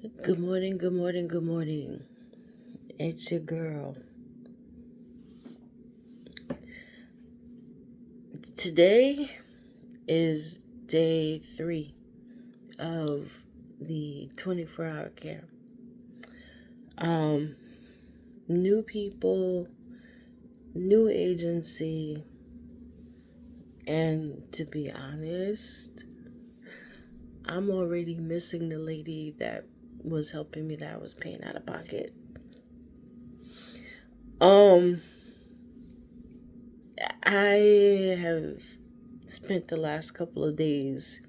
Good morning, good morning, good morning. It's your girl. Today is day 3 of the 24-hour care. Um, New people, new agency, and to be honest, I'm already missing the lady that was helping me that I was paying out of pocket. Um, I have spent the last couple of days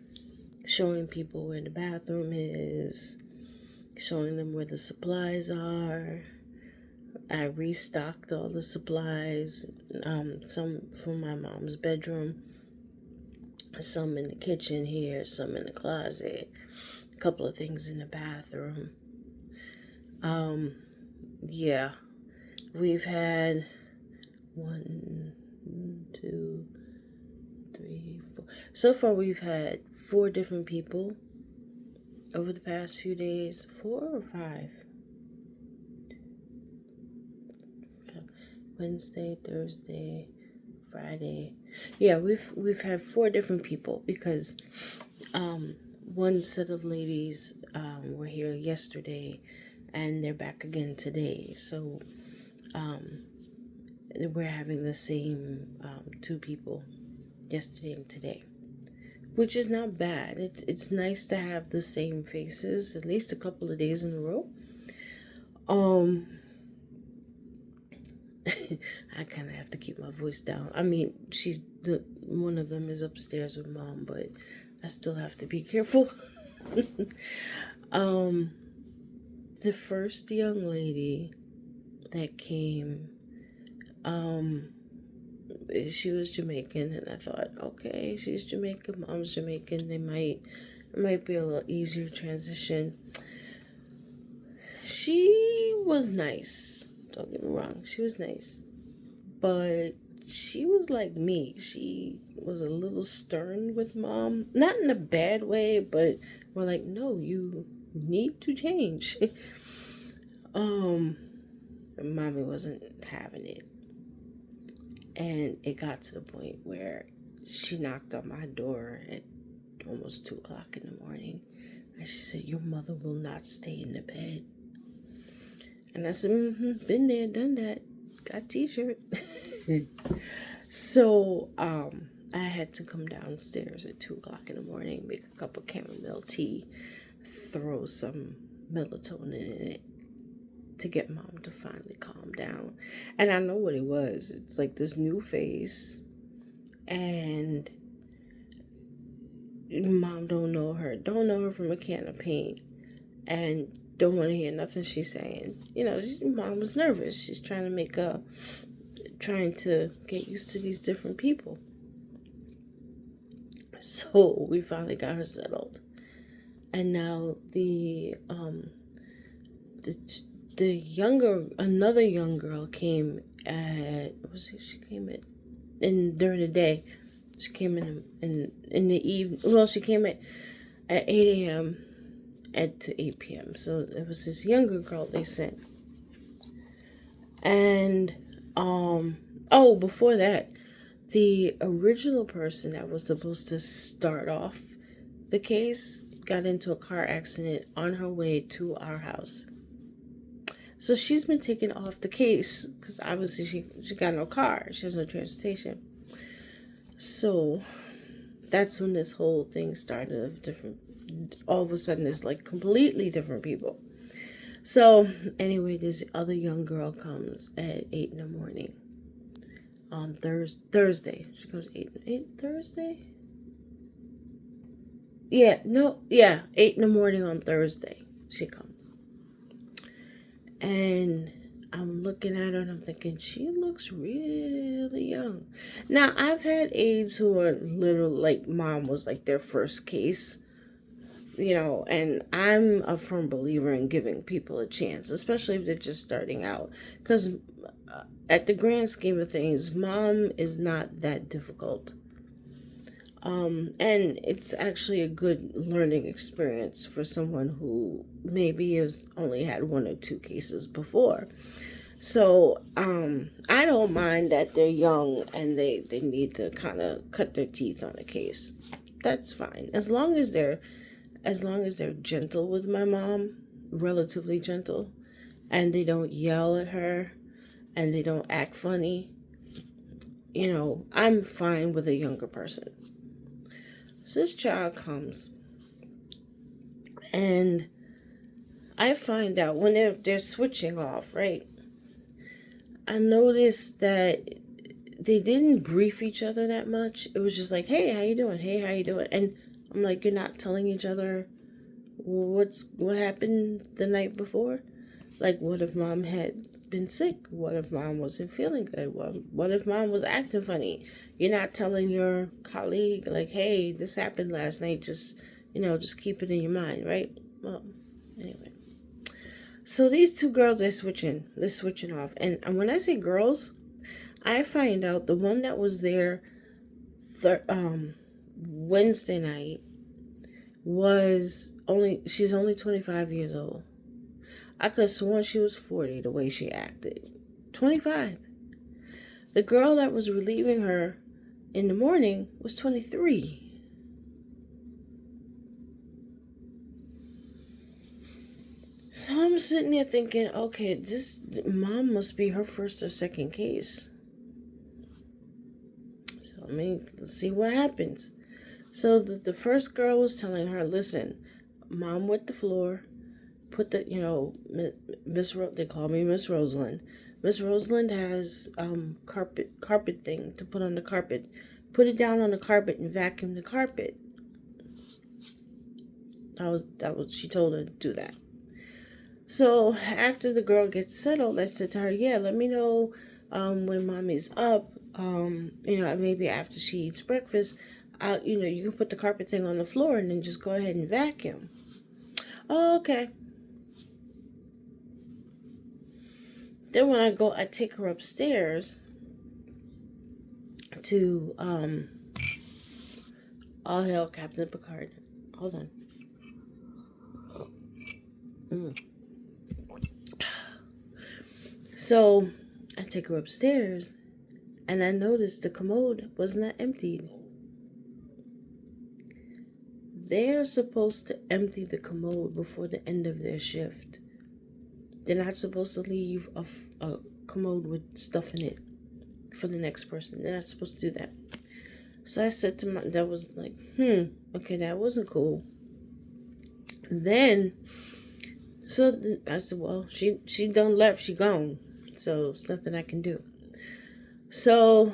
showing people where the bathroom is, showing them where the supplies are. I restocked all the supplies, some from my mom's bedroom, some in the kitchen here, some in the closet, a couple of things in the bathroom. Um, yeah, we've had 1, 2, 3, 4. So far, we've had 4 different people over the past few days. 4 or 5? Wednesday, Thursday, Friday. Yeah, we've had 4 different people because one set of ladies were here yesterday and they're back again today. So we're having the same 2 people yesterday and today, which is not bad. It's nice to have the same faces at least a couple of days in a row. I kind of have to keep my voice down. I mean, one of them is upstairs with mom, but I still have to be careful. The first young lady that came, she was Jamaican, and I thought, okay, she's Jamaican, mom's Jamaican. It might be a little easier transition. She was nice. Don't get me wrong. She was nice. But she was like me. She was a little stern with mom. Not in a bad way, but we're like, no, you need to change. Mommy wasn't having it. And it got to the point where she knocked on my door at almost 2 o'clock in the morning. And she said, your mother will not stay in the bed. And I said, been there, done that. Got t-shirt. So, I had to come downstairs at 2 o'clock in the morning, make a cup of chamomile tea, throw some melatonin in it to get mom to finally calm down. And I know what it was. It's like this new face, and mom don't know her from a can of paint, and don't want to hear nothing she's saying. Mom was nervous. She's trying to get used to these different people. So we finally got her settled, and now another young girl came she came during the day. She came in the evening. Well, she came at 8 a.m. to 8 p.m. So it was this younger girl they sent. And before that, the original person that was supposed to start off the case got into a car accident on her way to our house. So she's been taken off the case because obviously she got no car. She has no transportation. So that's when this whole thing started of different. All of a sudden, it's like completely different people. So anyway, this other young girl comes at 8 in the morning. On Thursday. She comes 8 Thursday? Yeah, no, yeah, 8 in the morning on Thursday. She comes. And I'm looking at her and I'm thinking, she looks really young. Now, I've had aides who are little, like mom was like their first case, and I'm a firm believer in giving people a chance, especially if they're just starting out. Because at the grand scheme of things, mom is not that difficult. And it's actually a good learning experience for someone who maybe has only had one or two cases before. So I don't mind that they're young and they need to kind of cut their teeth on a case. That's fine. As long as they're gentle with my mom, relatively gentle, and they don't yell at her and they don't act funny, I'm fine with a younger person. So this child comes, and I find out when they're switching off, right? I noticed that they didn't brief each other that much. It was just like, "Hey, how you doing? Hey, how you doing?" And I'm like, "You're not telling each other what happened the night before? Like, what if mom had been sick? What if mom wasn't feeling good? What if mom was acting funny? You're not telling your colleague, like, hey, this happened last night. Just keep it in your mind, right?" Well, anyway. So these two girls are switching. They're switching off. And when I say girls, I find out the one that was there Wednesday night she's only 25 years old. I could have sworn she was 40 the way she acted. 25. The girl that was relieving her in the morning was 23. So I'm sitting there thinking, okay, this mom must be her first or second case. So let's see what happens. So the first girl was telling her, listen, mom wet the floor, put the, they call me Miss Rosalind. Miss Rosalind has carpet thing to put on the carpet. Put it down on the carpet and vacuum the carpet. That was she told her to do that. So after the girl gets settled, I said to her, yeah, let me know when mommy's up. Maybe after she eats breakfast, you can put the carpet thing on the floor and then just go ahead and vacuum. Oh, okay. Then when I take her upstairs to all hail Captain Picard. Hold on. So I take her upstairs and I noticed the commode was not emptied. They're supposed to empty the commode before the end of their shift. They're not supposed to leave a commode with stuff in it for the next person. They're not supposed to do that. So I said to that was like, okay, that wasn't cool. Then, I said, well, she done left, she gone. So it's nothing I can do. So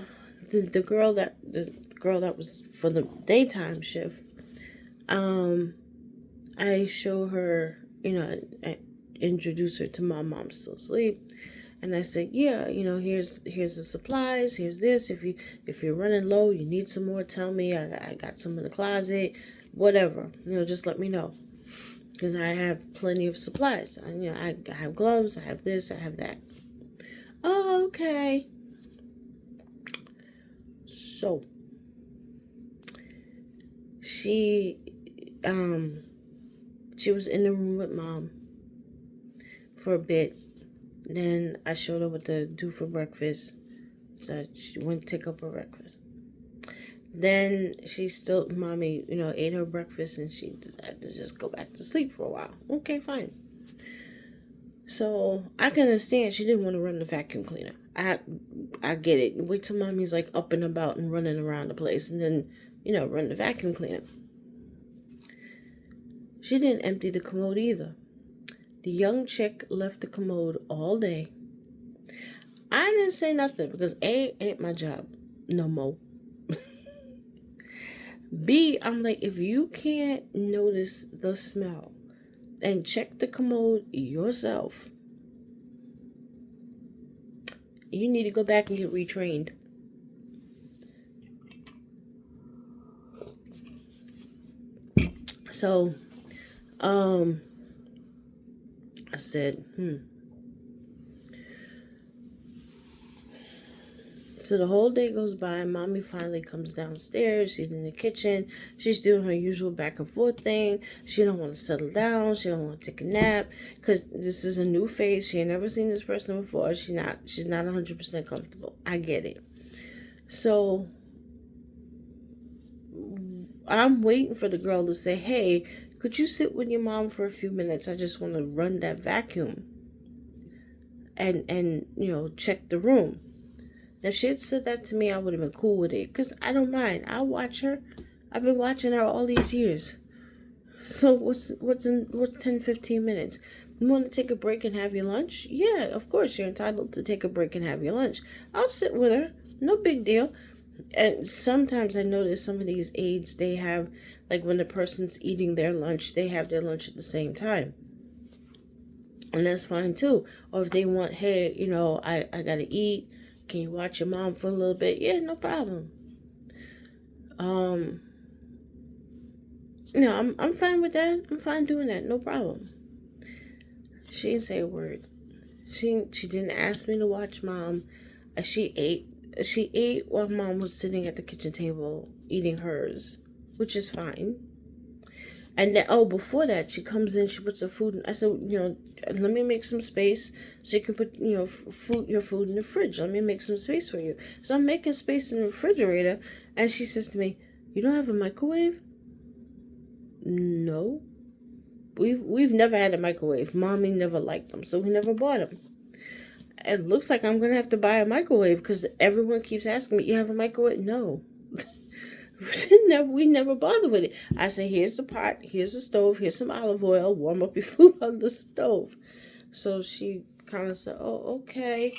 the girl that was for the daytime shift, I show her, I introduce her to my mom still asleep. And I said, yeah, here's the supplies, here's this. If you're running low, you need some more, tell me. I got some in the closet, whatever. Just let me know. Because I have plenty of supplies. I have gloves, I have this, I have that. Oh, okay. So she was in the room with mom for a bit. Then I showed her what to do for breakfast. So she went to take up her breakfast. Then mommy, ate her breakfast and she decided to just go back to sleep for a while. Okay, fine. So I can understand she didn't want to run the vacuum cleaner. I get it. Wait till mommy's like up and about and running around the place and then, run the vacuum cleaner. She didn't empty the commode either. The young chick left the commode all day. I didn't say nothing because A, ain't my job no more. B, I'm like, if you can't notice the smell and check the commode yourself, you need to go back and get retrained. So, I said, So the whole day goes by. Mommy finally comes downstairs. She's in the kitchen. She's doing her usual back and forth thing. She don't want to settle down. She don't want to take a nap because this is a new face. She ain't never seen this person before. She's not 100% comfortable. I get it. So I'm waiting for the girl to say, "Hey, could you sit with your mom for a few minutes? I just want to run that vacuum and check the room." Now, if she had said that to me, I would have been cool with it. Because I don't mind. I'll watch her. I've been watching her all these years. So what's 10, 15 minutes? You want to take a break and have your lunch? Yeah, of course, you're entitled to take a break and have your lunch. I'll sit with her. No big deal. And sometimes I notice some of these aides, they have, like when the person's eating their lunch, they have their lunch at the same time. And that's fine too. Or if they want, hey, I got to eat. Can you watch your mom for a little bit? Yeah, no problem. I'm fine with that. I'm fine doing that. No problem. She didn't say a word. She didn't ask me to watch mom. She ate while mom was sitting at the kitchen table eating hers, which is fine. And then, before that, she comes in, she puts her food in. I said, let me make some space so you can put, your food in the fridge. Let me make some space for you. So I'm making space in the refrigerator, and she says to me, "You don't have a microwave?" No. We've never had a microwave. Mommy never liked them, so we never bought them. It looks like I'm going to have to buy a microwave because everyone keeps asking me, "You have a microwave?" No. We never bother with it. I say, "Here's the pot, here's the stove, here's some olive oil, warm up your food on the stove." So she kind of said, "Oh, okay."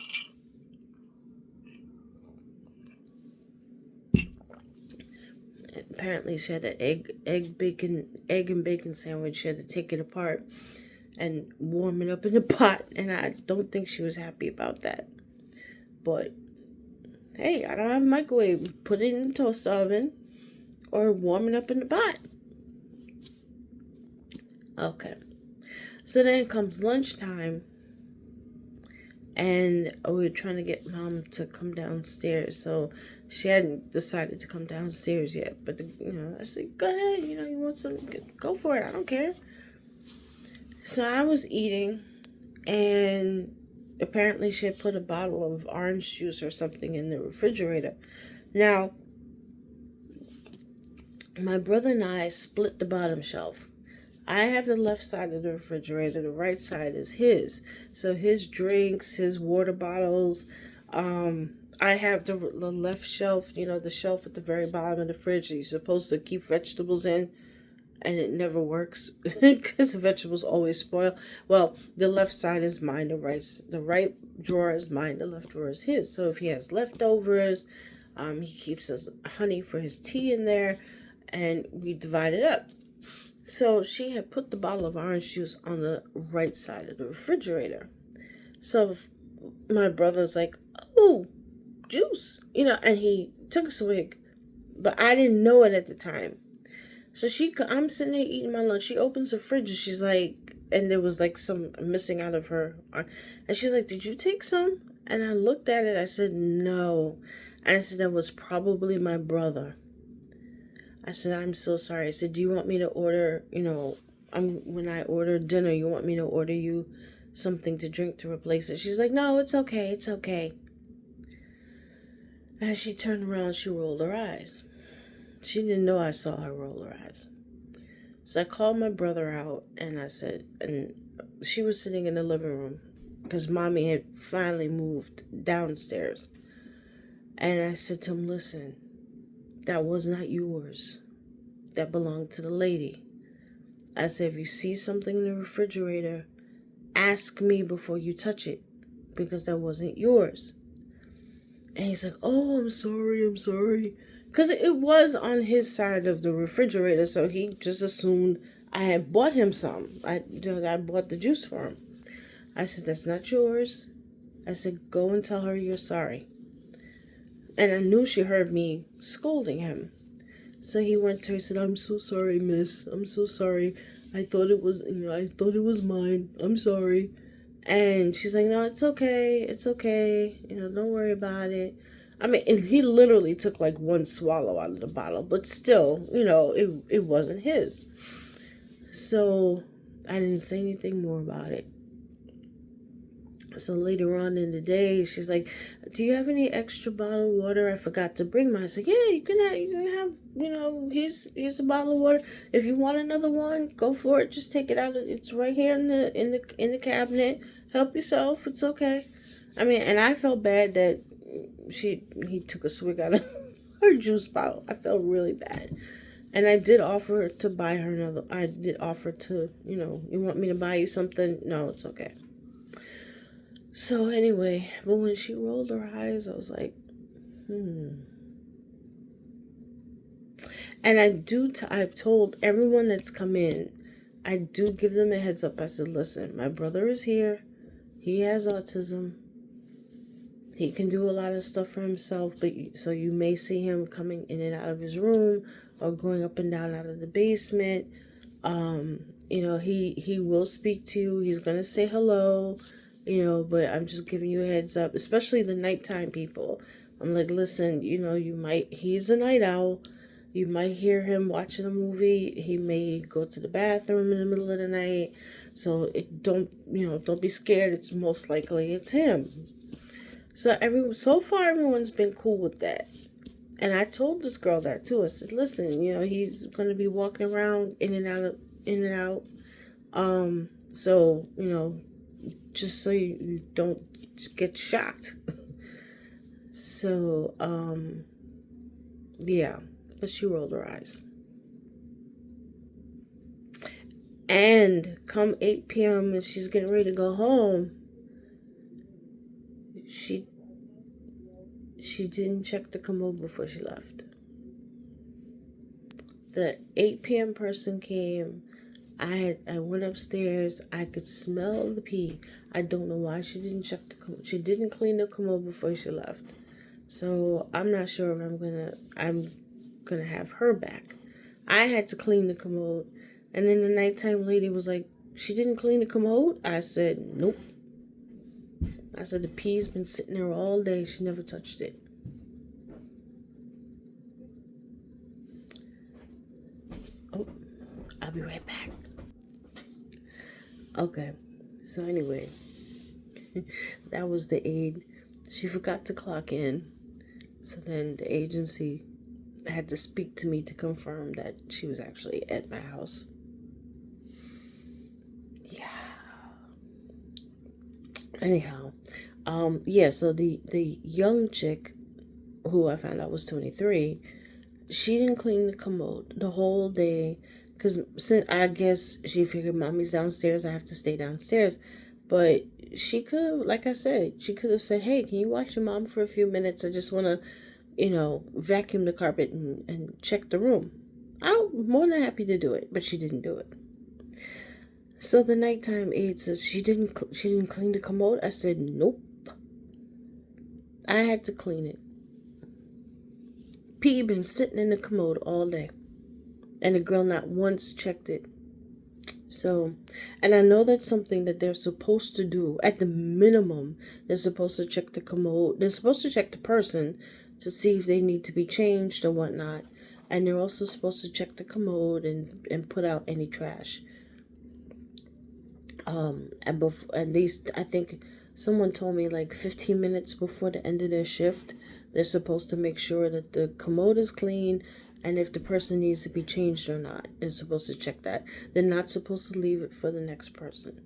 Apparently she had an egg and bacon sandwich. She had to take it apart and warm it up in the pot, and I don't think she was happy about that. But hey, I don't have a microwave. Put it in the toaster oven or warm it up in the pot. Okay. So then comes lunchtime, and we were trying to get mom to come downstairs. So she hadn't decided to come downstairs yet. But, I said, "Go ahead. You want something? Go for it. I don't care." So I was eating, and apparently she had put a bottle of orange juice or something in the refrigerator. Now, my brother and I split the bottom shelf. I have the left side of the refrigerator. The right side is his. So his drinks, his water bottles. I have the left shelf, the shelf at the very bottom of the fridge that you're supposed to keep vegetables in. And it never works because the vegetables always spoil. Well, the left side is mine. The right drawer is mine. The left drawer is his. So if he has leftovers, he keeps his honey for his tea in there, and we divide it up. So she had put the bottle of orange juice on the right side of the refrigerator. So my brother's like, "Oh, juice," and he took a swig, but I didn't know it at the time. So I'm sitting there eating my lunch. She opens the fridge and she's like, and there was like some missing out of her. And she's like, "Did you take some?" And I looked at it. I said, "No." And I said, "That was probably my brother." I said, "I'm so sorry." I said, "Do you want me to order, when I order dinner, you want me to order you something to drink to replace it?" She's like, "No, it's okay. It's okay." As she turned around, she rolled her eyes. She didn't know I saw her roll her eyes. So I called my brother out, and I said, and she was sitting in the living room because mommy had finally moved downstairs. And I said to him, "Listen, that was not yours. That belonged to the lady." I said, "If you see something in the refrigerator, ask me before you touch it because that wasn't yours." And he's like, "Oh, I'm sorry. Because it was on his side of the refrigerator, so he just assumed I had bought him some. I bought the juice for him. I said, "That's not yours." I said, "Go and tell her you're sorry." And I knew she heard me scolding him. So he went to her and said, "I'm so sorry, miss. I'm so sorry. I thought it was mine. I'm sorry." And she's like, "No, it's okay. It's okay. Don't worry about it." I mean, and he literally took like one swallow out of the bottle, but still, it wasn't his. So I didn't say anything more about it. So later on in the day, she's like, "Do you have any extra bottled water? I forgot to bring mine." I said, "Yeah, you can have, here's a bottle of water. If you want another one, go for it. Just take it out. It's right here in the cabinet. Help yourself. It's okay." I mean, and I felt bad that he took a swig out of her juice bottle. I felt really bad. And I did offer to buy her another. I did offer to, you want me to buy you something? No, it's okay. So anyway, but when she rolled her eyes, I was like, And I've told everyone that's come in, I do give them a heads up. I said, listen, my brother is here. He has autism. He can do a lot of stuff for himself, so you may see him coming in and out of his room or going up and down out of the basement. He will speak to you. He's gonna say hello, but I'm just giving you a heads up, especially the nighttime people. I'm like, listen, he's a night owl. You might hear him watching a movie. He may go to the bathroom in the middle of the night. So don't be scared. It's most likely it's him. So far everyone's been cool with that. And I told this girl that too. I said, listen, he's going to be walking around in and out. So, just so you don't get shocked. So, yeah, but she rolled her eyes. And come 8 p.m. and she's getting ready to go home, she didn't check the commode before she left. The 8 p.m. person came. I went upstairs. I could smell the pee. I don't know why she didn't check the commode. She didn't clean the commode before she left. So I'm not sure if I'm gonna have her back. I had to clean the commode, and then the nighttime lady was like, "She didn't clean the commode?" I said, "Nope." I said the pee's been sitting there all day. She never touched it. Oh, I'll be right back. Okay, so anyway, that was the aide. She forgot to clock in. So then the agency had to speak to me to confirm that she was actually at my house. Yeah. Anyhow, so the young chick who I found out was 23, she didn't clean the commode the whole day because I guess she figured mommy's downstairs, I have to stay downstairs. But she could, like I said, she could have said, "Hey, can you watch your mom for a few minutes? I just want to, vacuum the carpet and check the room." I'm more than happy to do it, but she didn't do it. So the nighttime aide says she didn't clean the commode. I said, "Nope. I had to clean it. Pee been sitting in the commode all day, and the girl not once checked it." So, and I know that's something that they're supposed to do. At the minimum, they're supposed to check the commode. They're supposed to check the person to see if they need to be changed or whatnot. And they're also supposed to check the commode and put out any trash. At least I think someone told me like 15 minutes before the end of their shift, they're supposed to make sure that the commode is clean and if the person needs to be changed or not. They're supposed to check that. They're not supposed to leave it for the next person.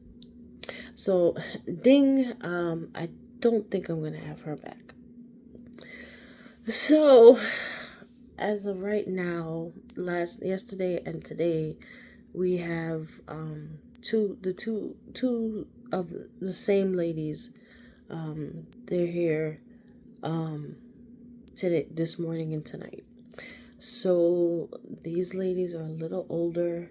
So, ding, I don't think I'm going to have her back. So, as of right now, yesterday and today, we have two of the same ladies. They're here today, this morning and tonight. So these ladies are a little older.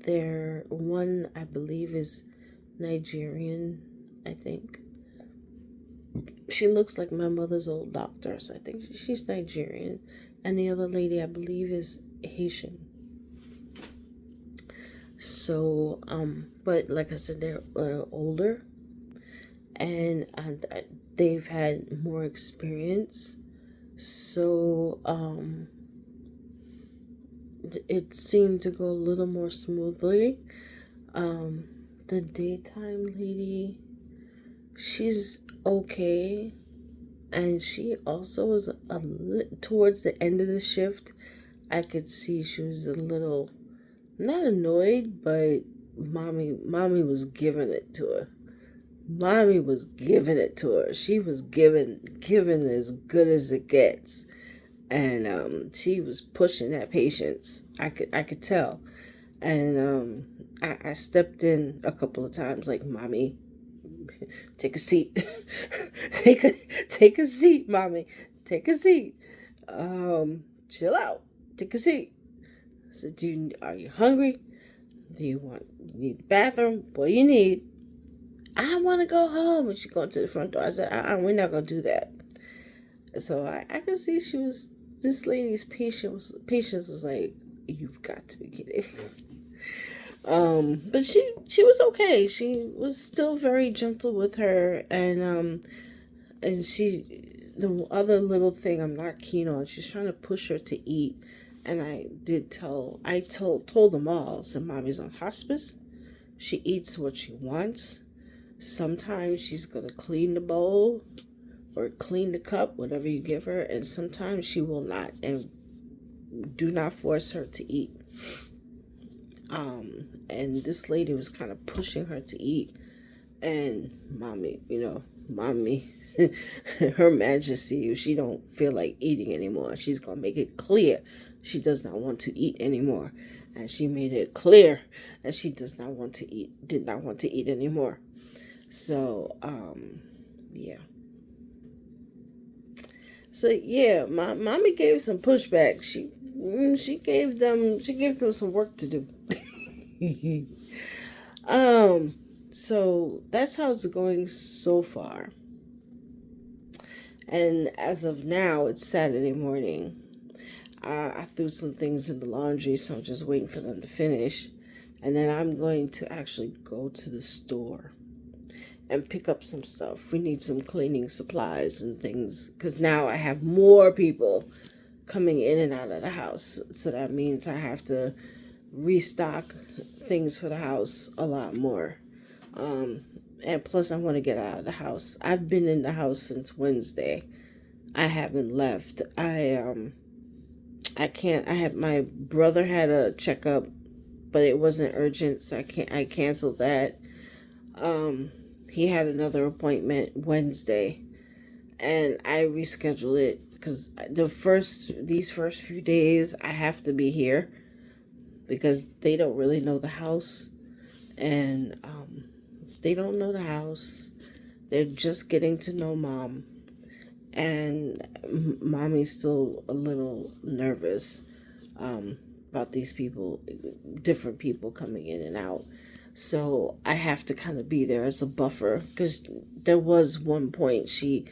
Their one, I believe, is Nigerian, I think. She looks like my mother's old doctor, so I think she's Nigerian. And the other lady, I believe, is Haitian. So, but like I said, they're older. And they've had more experience. So it seemed to go a little more smoothly. The daytime lady, she's okay, and she also was towards the end of the shift. I could see she was a little not annoyed, but mommy was giving it to her. Mommy was giving it to her. She was giving as good as it gets, and she was pushing that patience. I could tell, and I stepped in a couple of times, like, mommy, take a seat, take a seat, mommy, take a seat, chill out, take a seat. I said, are you hungry? Do you need the bathroom? What do you need? I want to go home. And she going to the front door. I said, we're not going to do that. So I could see this lady's patience was like, you've got to be kidding. But she was okay. She was still very gentle with her, and the other little thing I'm not keen on, she's trying to push her to eat. And I told them all, so mommy's on hospice. She eats what she wants. Sometimes she's going to clean the bowl or clean the cup, whatever you give her. And sometimes she will not. And do not force her to eat. And this lady was kind of pushing her to eat. And mommy, her majesty, if she don't feel like eating anymore, she's going to make it clear she does not want to eat anymore. And she made it clear that she did not want to eat anymore. So, yeah. So yeah, mommy gave some pushback. She gave them some work to do. So that's how it's going so far. And as of now, it's Saturday morning. I threw some things in the laundry, so I'm just waiting for them to finish. And then I'm going to actually go to the store and pick up some stuff. We need some cleaning supplies and things, because now I have more people coming in and out of the house. So that means I have to restock things for the house a lot more. And plus I want to get out of the house. I've been in the house since Wednesday. I haven't left. I can't. My brother had a checkup, but it wasn't urgent, so I canceled that. He had another appointment Wednesday, and I rescheduled it because these first few days I have to be here because they don't really know the house, and they don't know the house. They're just getting to know mom, and mommy's still a little nervous about these people, different people coming in and out. So I have to kind of be there as a buffer, because there was one point she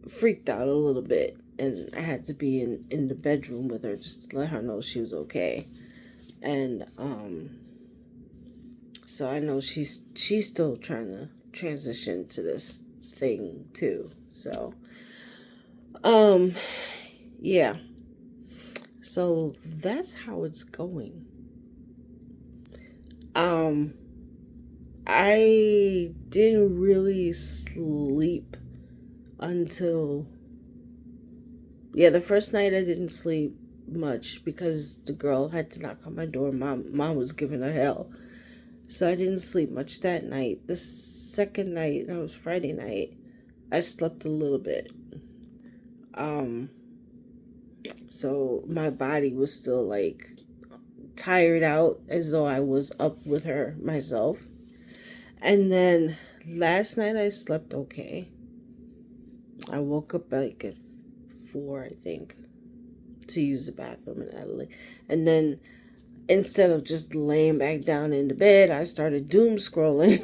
freaked out a little bit, and I had to be in the bedroom with her just to let her know she was okay. And so I know she's still trying to transition to this thing too. So yeah. So that's how it's going. I didn't really sleep until, the first night I didn't sleep much because the girl had to knock on my door. Mom was giving her hell. So I didn't sleep much that night. The second night, that was Friday night, I slept a little bit. So my body was still like tired out, as though I was up with her myself. And then last night I slept okay. I woke up like at 4, I think, to use the bathroom, and then instead of just laying back down in the bed, I started doom scrolling.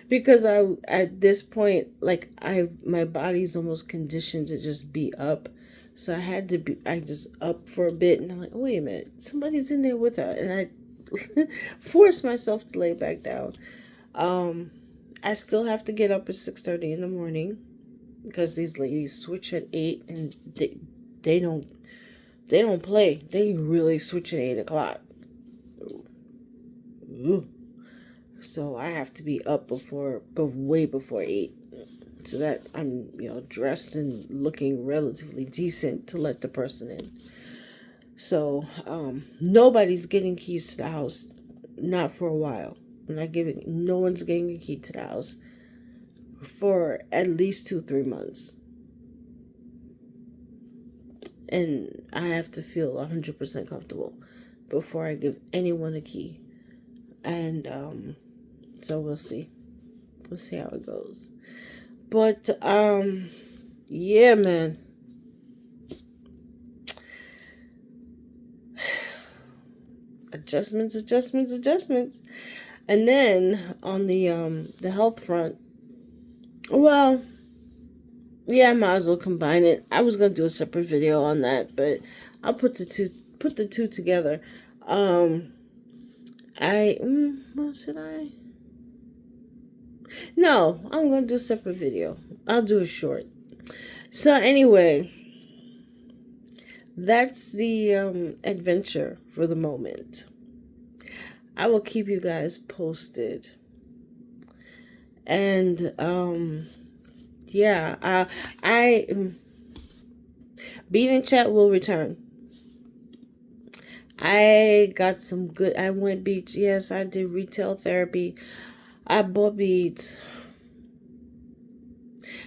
Because at this point, like, my body's almost conditioned to just be up. So I just up for a bit, and I'm like, oh, wait a minute, somebody's in there with her. And I forced myself to lay back down. I still have to get up at 6:30 in the morning because these ladies switch at 8, and they don't play. They really switch at 8 o'clock. Ooh. So I have to be up way before 8, so that I'm dressed and looking relatively decent to let the person in. So nobody's getting keys to the house, not for a while. No one's getting a key to the house for at least 2-3 months. And I have to feel 100% comfortable before I give anyone a key. And so we'll see. We'll see how it goes. But yeah, man. Adjustments. And then on the health front, well, yeah, I might as well combine it. I was gonna do a separate video on that, but I'll put the two together. Well, should I? No, I'm gonna do a separate video. I'll do a short. So anyway, that's the adventure for the moment. I will keep you guys posted. And yeah, I Beat in Chat will return. I went beads. Yes, I did retail therapy. I bought beads.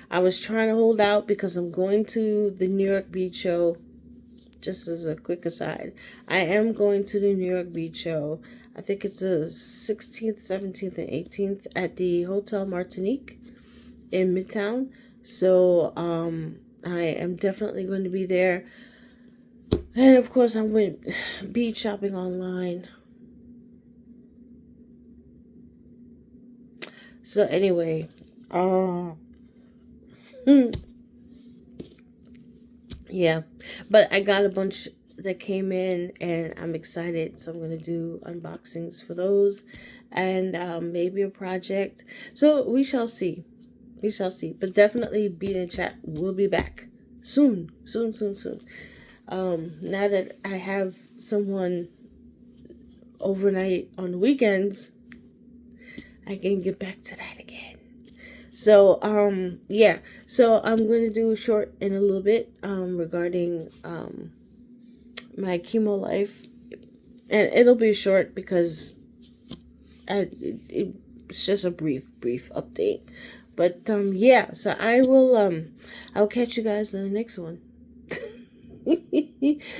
I was trying to hold out because I'm going to the New York Bead Show. Just as a quick aside, I am going to the New York Bead Show. I think it's the 16th, 17th, and 18th at the Hotel Martinique in Midtown. So I am definitely going to be there. And of course, I went bead shopping online. So anyway, yeah, but I got a bunch that came in, and I'm excited. So I'm gonna do unboxings for those, and maybe a project. So we shall see. But definitely, Beat in Chat will be back soon. Now that I have someone overnight on the weekends, I can get back to that again. So yeah, so I'm going to do a short in a little bit regarding my chemo life, and it'll be short because it's just a brief update. But yeah, so I'll catch you guys in the next one.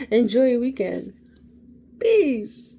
Enjoy your weekend. Peace.